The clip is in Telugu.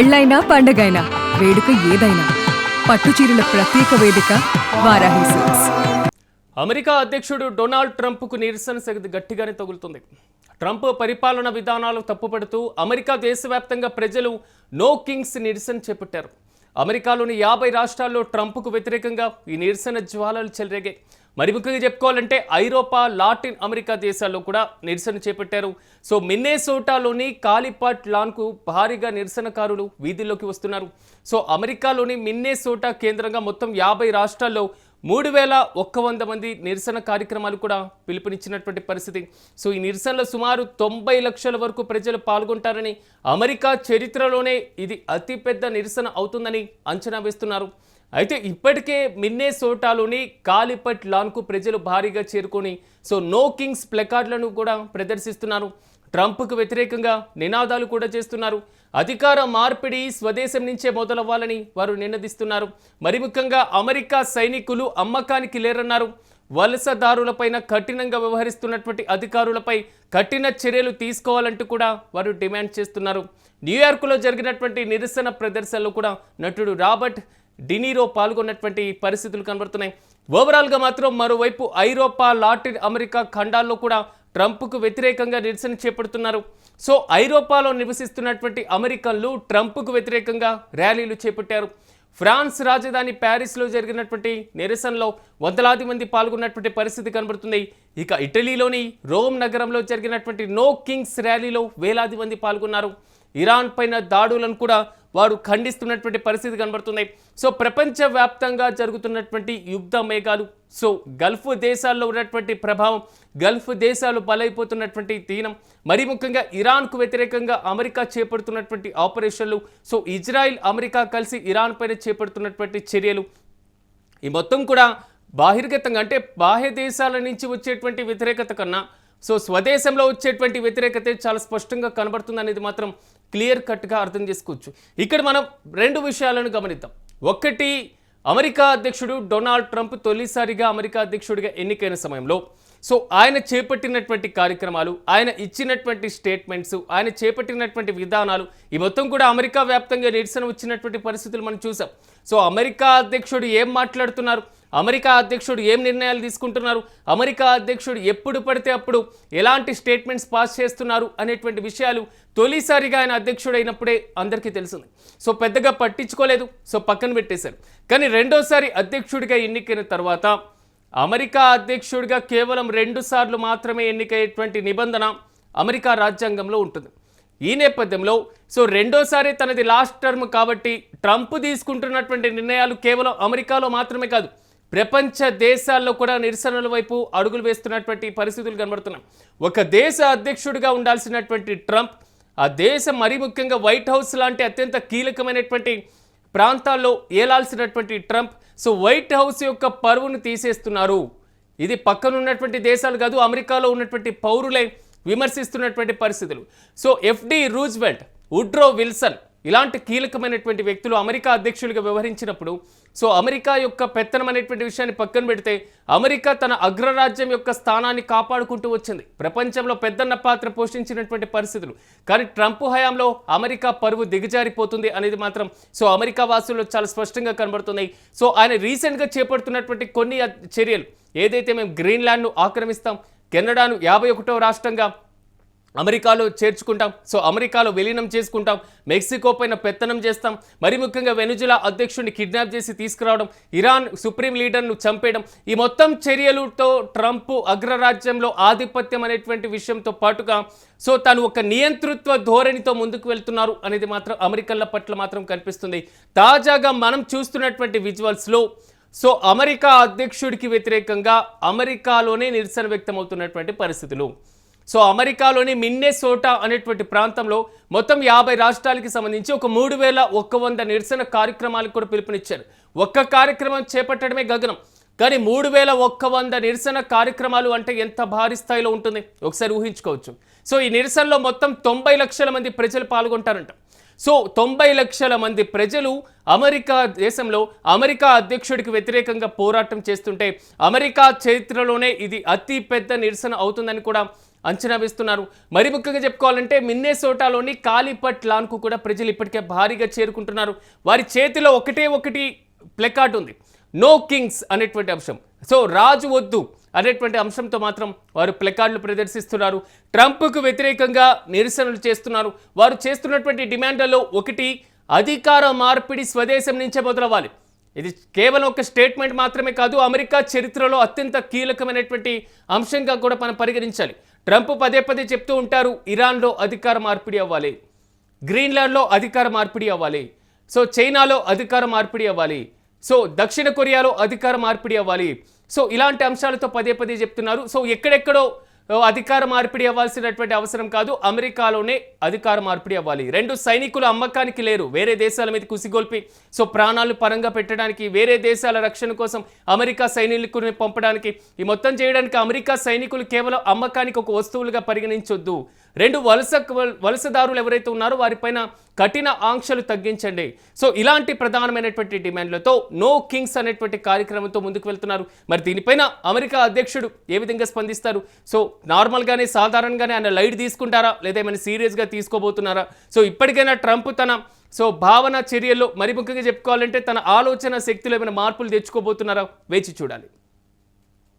పెళ్ళైనా పండగైనా వేడుక ఏదైనా పట్టుచీరల ప్రత్యేక వేదిక వారాహి సిల్క్స్. అమెరికా అధ్యక్షుడు డొనాల్డ్ ట్రంప్కు నిరసన సెగ గట్టిగానే తగులుతుంది. ట్రంప్ పరిపాలన విధానాలు తప్పుపడుతూ అమెరికా దేశవ్యాప్తంగా ప్రజలు నో కింగ్స్ నిరసన చేపట్టారు. అమెరికాలోని 50 రాష్ట్రాల్లో ట్రంప్కు వ్యతిరేకంగా ఈ నిరసన జ్వాలలు చెలరేగాయి. మరి ముఖ్యంగా చెప్పుకోవాలంటే ఐరోపా, లాటిన్ అమెరికా దేశాల్లో కూడా నిరసన చేపట్టారు. సో మిన్నెసోటాలోని కాలిపాట్ లాన్కు భారీగా నిరసనకారులు వీధుల్లోకి వస్తున్నారు. సో అమెరికాలోని మిన్నెసోటా కేంద్రంగా మొత్తం 50 రాష్ట్రాల్లో 3100 మంది నిరసన కార్యక్రమాలు కూడా పిలుపునిచ్చినటువంటి పరిస్థితి. సో ఈ నిరసనలో సుమారు 90 లక్షల వరకు ప్రజలు పాల్గొంటారని, అమెరికా చరిత్రలోనే ఇది అతిపెద్ద నిరసన అవుతుందని అంచనా వేస్తున్నారు. అయితే ఇప్పటికే మిన్నెసోటాలోని కాలిపట్ లాన్కు ప్రజలు భారీగా చేరుకొని సో నో కింగ్స్ ప్లకార్డులను కూడా ప్రదర్శిస్తున్నారు. ట్రంప్కు వ్యతిరేకంగా నినాదాలు కూడా చేస్తున్నారు. అధికార మార్పిడి స్వదేశం నుంచే మొదలవ్వాలని వారు నినదిస్తున్నారు. మరి ముఖ్యంగా అమెరికా సైనికులు అమ్మకానికి లేరన్నారు. వలసదారులపైన కఠినంగా వ్యవహరిస్తున్నటువంటి అధికారులపై కఠిన చర్యలు తీసుకోవాలంటూ కూడా వారు డిమాండ్ చేస్తున్నారు. న్యూయార్క్లో జరిగినటువంటి నిరసన ప్రదర్శనలో కూడా నటుడు రాబర్ట్ డినీరో పాల్గొన్నటువంటి పరిస్థితులు కనబడుతున్నాయి. ఓవరాల్గా మాత్రం మరోవైపు ఐరోపా, లాటిన్ అమెరికా ఖండాల్లో కూడా ట్రంప్కు వ్యతిరేకంగా నిరసన చేపడుతున్నారు. సో ఐరోపాలో నివసిస్తున్నటువంటి అమెరికన్లు ట్రంప్కు వ్యతిరేకంగా ర్యాలీలు చేపట్టారు. ఫ్రాన్స్ రాజధాని ప్యారిస్లో జరిగినటువంటి నిరసనలో వందలాది మంది పాల్గొన్నటువంటి పరిస్థితి కనబడుతుంది. ఇక ఇటలీలోని రోమ్ నగరంలో జరిగినటువంటి నో కింగ్స్ ర్యాలీలో వేలాది మంది పాల్గొన్నారు. ఇరాన్ పైన దాడులను కూడా వారు ఖండిస్తున్నటువంటి పరిస్థితి కనబడుతుంది. సో ప్రపంచవ్యాప్తంగా జరుగుతున్నటువంటి యుద్ధ మేఘాలు, సో గల్ఫ్ దేశాల్లో ఉన్నటువంటి ప్రభావం, గల్ఫ్ దేశాలు బలైపోతున్నటువంటి దీనం, మరీ ముఖ్యంగా ఇరాన్కు వ్యతిరేకంగా అమెరికా చేపడుతున్నటువంటి ఆపరేషన్లు, సో ఇజ్రాయిల్ అమెరికా కలిసి ఇరాన్ పైన చేపడుతున్నటువంటి చర్యలు, ఈ మొత్తం కూడా బాహిర్గతంగా అంటే బాహ్య దేశాల నుంచి వచ్చేటువంటి వ్యతిరేకత కన్నా సో స్వదేశంలో వచ్చేటువంటి వ్యతిరేకత చాలా స్పష్టంగా కనబడుతుంది అనేది మాత్రం క్లియర్ కట్గా అర్థం చేసుకోవచ్చు. ఇక్కడ మనం 2 విషయాలను గమనిద్దాం. ఒకటి, అమెరికా అధ్యక్షుడు డొనాల్డ్ ట్రంప్ తొలిసారిగా అమెరికా అధ్యక్షుడిగా ఎన్నికైన సమయంలో సో ఆయన చేపట్టినటువంటి కార్యక్రమాలు, ఆయన ఇచ్చినటువంటి స్టేట్మెంట్స్, ఆయన చేపట్టినటువంటి విధానాలు, ఈ మొత్తం కూడా అమెరికా వ్యాప్తంగా నిరసన వచ్చినటువంటి పరిస్థితులు మనం చూసాం. సో అమెరికా అధ్యక్షుడు ఏం మాట్లాడుతున్నారు, అమెరికా అధ్యక్షుడు ఏం నిర్ణయాలు తీసుకుంటున్నారు, అమెరికా అధ్యక్షుడు ఎప్పుడు పడితే అప్పుడు ఎలాంటి స్టేట్మెంట్స్ పాస్ చేస్తున్నారు అనేటువంటి విషయాలు తొలిసారిగా ఆయన అధ్యక్షుడు అయినప్పుడే అందరికీ తెలిసింది. సో పెద్దగా పట్టించుకోలేదు, సో పక్కన పెట్టేశారు. కానీ రెండోసారి అధ్యక్షుడిగా ఎన్నికైన తర్వాత అమెరికా అధ్యక్షుడిగా కేవలం 2 సార్లు మాత్రమే ఎన్నికయ్యేటువంటి నిబంధన అమెరికా రాజ్యాంగంలో ఉంటుంది. ఈ నేపథ్యంలో సో రెండోసారి తనది లాస్ట్ టర్మ్ కాబట్టి ట్రంప్ తీసుకుంటున్నటువంటి నిర్ణయాలు కేవలం అమెరికాలో మాత్రమే కాదు, ప్రపంచ దేశాల్లో కూడా నిరసనల వైపు అడుగులు వేస్తున్నటువంటి పరిస్థితులు కనబడుతున్నాయి. ఒక దేశ అధ్యక్షుడిగా ఉండాల్సినటువంటి ట్రంప్, ఆ దేశం మరీ ముఖ్యంగా వైట్ హౌస్ లాంటి అత్యంత కీలకమైనటువంటి ప్రాంతాల్లో ఏలాల్సినటువంటి ట్రంప్ సో వైట్ హౌస్ యొక్క పరువును తీసేస్తున్నారు. ఇది పక్కనున్నటువంటి దేశాలు కాదు, అమెరికాలో ఉన్నటువంటి పౌరులే విమర్శిస్తున్నటువంటి పరిస్థితులు. So FD Roosevelt, Woodrow Wilson ఇలాంటి కీలకమైనటువంటి వ్యక్తులు అమెరికా అధ్యక్షులుగా వ్యవహరించినప్పుడు సో అమెరికా యొక్క పెత్తనం అనేటువంటి విషయాన్ని పక్కన పెడితే అమెరికా తన అగ్రరాజ్యం యొక్క స్థానాన్ని కాపాడుకుంటూ వచ్చింది, ప్రపంచంలో పెద్దన్న పాత్ర పోషించినటువంటి పరిస్థితులు. కానీ ట్రంప్ హయాంలో అమెరికా పరువు దిగజారిపోతుంది అనేది మాత్రం సో అమెరికా వాసుల్లో చాలా స్పష్టంగా కనబడుతుంది. సో ఆయన రీసెంట్గా చేపడుతున్నటువంటి కొన్ని చర్యలు, ఏదైతే మేము గ్రీన్లాండ్ను ఆక్రమిస్తాం, కెనడాను 51వ రాష్ట్రంగా అమెరికాలో చేర్చుకుంటాం, సో అమెరికాలో విలీనం చేసుకుంటాం, మెక్సికో పైన పెత్తనం చేస్తాం, మరి ముఖ్యంగా వెనుజులా అధ్యక్షుడిని కిడ్నాప్ చేసి తీసుకురావడం, ఇరాన్ సుప్రీం లీడర్ను చంపేయడం, ఈ మొత్తం చర్యలతో ట్రంప్ అగ్రరాజ్యంలో ఆధిపత్యం అనేటువంటి విషయంతో పాటుగా సో తను ఒక నియంతృత్వ ధోరణితో ముందుకు వెళ్తున్నారు అనేది మాత్రం అమెరికన్ల పట్ల మాత్రం కనిపిస్తుంది. తాజాగా మనం చూస్తున్నటువంటి విజువల్స్లో సో అమెరికా అధ్యక్షుడికి వ్యతిరేకంగా అమెరికాలోనే నిరసన వ్యక్తమవుతున్నటువంటి పరిస్థితులు. సో అమెరికాలోని మిన్నెసోటా అనేటువంటి ప్రాంతంలో మొత్తం 50 రాష్ట్రాలకి సంబంధించి ఒక 3100 నిరసన కార్యక్రమాలకు కూడా పిలుపునిచ్చారు. ఒక్క కార్యక్రమం చేపట్టడమే గగనం, కానీ 3100 నిరసన కార్యక్రమాలు అంటే ఎంత భారీ స్థాయిలో ఉంటుంది ఒకసారి ఊహించుకోవచ్చు. సో ఈ నిరసనలో మొత్తం 90 లక్షల మంది ప్రజలు పాల్గొంటారంట. సో 90 లక్షల మంది ప్రజలు అమెరికా దేశంలో అమెరికా అధ్యక్షుడికి వ్యతిరేకంగా పోరాటం చేస్తుంటే అమెరికా చరిత్రలోనే ఇది అతి పెద్ద నిరసన అవుతుందని కూడా అంచనా వేస్తున్నారు. మరి ముఖ్యంగా చెప్పుకోవాలంటే మిన్నెసోటాలోని కాలిపట్ లాన్కు కూడా ప్రజలు ఇప్పటికే భారీగా చేరుకుంటున్నారు. వారి చేతిలో ఒకటి ప్లెకార్డ్ ఉంది, నో కింగ్స్ అనేటువంటి అంశం. సో రాజు వద్దు అనేటువంటి అంశంతో మాత్రం వారు ప్లెకార్డులు ప్రదర్శిస్తున్నారు. ట్రంప్కు వ్యతిరేకంగా నిరసనలు చేస్తున్నారు. వారు చేస్తున్నటువంటి డిమాండ్లలో ఒకటి, అధికార మార్పిడి స్వదేశం నుంచే మొదలవ్వాలి. ఇది కేవలం ఒక స్టేట్మెంట్ మాత్రమే కాదు, అమెరికా చరిత్రలో అత్యంత కీలకమైనటువంటి అంశంగా కూడా మనం పరిగణించాలి. ట్రంప్ పదే చెప్తూ ఉంటారు, ఇరాన్లో అధికార మార్పిడి అవ్వాలి, గ్రీన్లాండ్లో అధికార మార్పిడి అవ్వాలి, సో చైనాలో అధికార మార్పిడి అవ్వాలి, సో దక్షిణ కొరియాలో అధికార మార్పిడి అవ్వాలి. సో ఇలాంటి అంశాలతో పదే చెప్తున్నారు. సో ఎక్కడెక్కడో అధికార మార్పిడి అవ్వాల్సినటువంటి అవసరం కాదు, అమెరికాలోనే అధికార మార్పిడి అవ్వాలి. 2 సైనికులు అమ్మకానికి లేరు, వేరే దేశాల మీద కుసిగొల్పి సో ప్రాణాలు పరంగా పెట్టడానికి, వేరే దేశాల రక్షణ కోసం అమెరికా సైనికులను పంపడానికి, ఈ మొత్తం చేయడానికి అమెరికా సైనికులు కేవలం అమ్మకానికి ఒక వస్తువులుగా పరిగణించొద్దు. 2 వలసదారులు ఎవరైతే ఉన్నారో వారిపైన కఠిన ఆంక్షలు తగ్గించండి. సో ఇలాంటి ప్రధానమైనటువంటి డిమాండ్లతో నో కింగ్స్ అనేటువంటి కార్యక్రమంతో ముందుకు వెళ్తున్నారు. మరి దీనిపైన అమెరికా అధ్యక్షుడు ఏ విధంగా స్పందిస్తారు? సో నార్మల్గానే సాధారణంగానే ఆయన లైట్ తీసుకుంటారా, లేదా ఏమైనా సీరియస్గా తీసుకోబోతున్నారా? సో ఇప్పటికైనా ట్రంప్ తన భావన చర్యల్లో మరి ముఖ్యంగా చెప్పుకోవాలంటే తన ఆలోచన శక్తిలో ఏమైనా మార్పులు తెచ్చుకోబోతున్నారా? వేచి చూడాలి.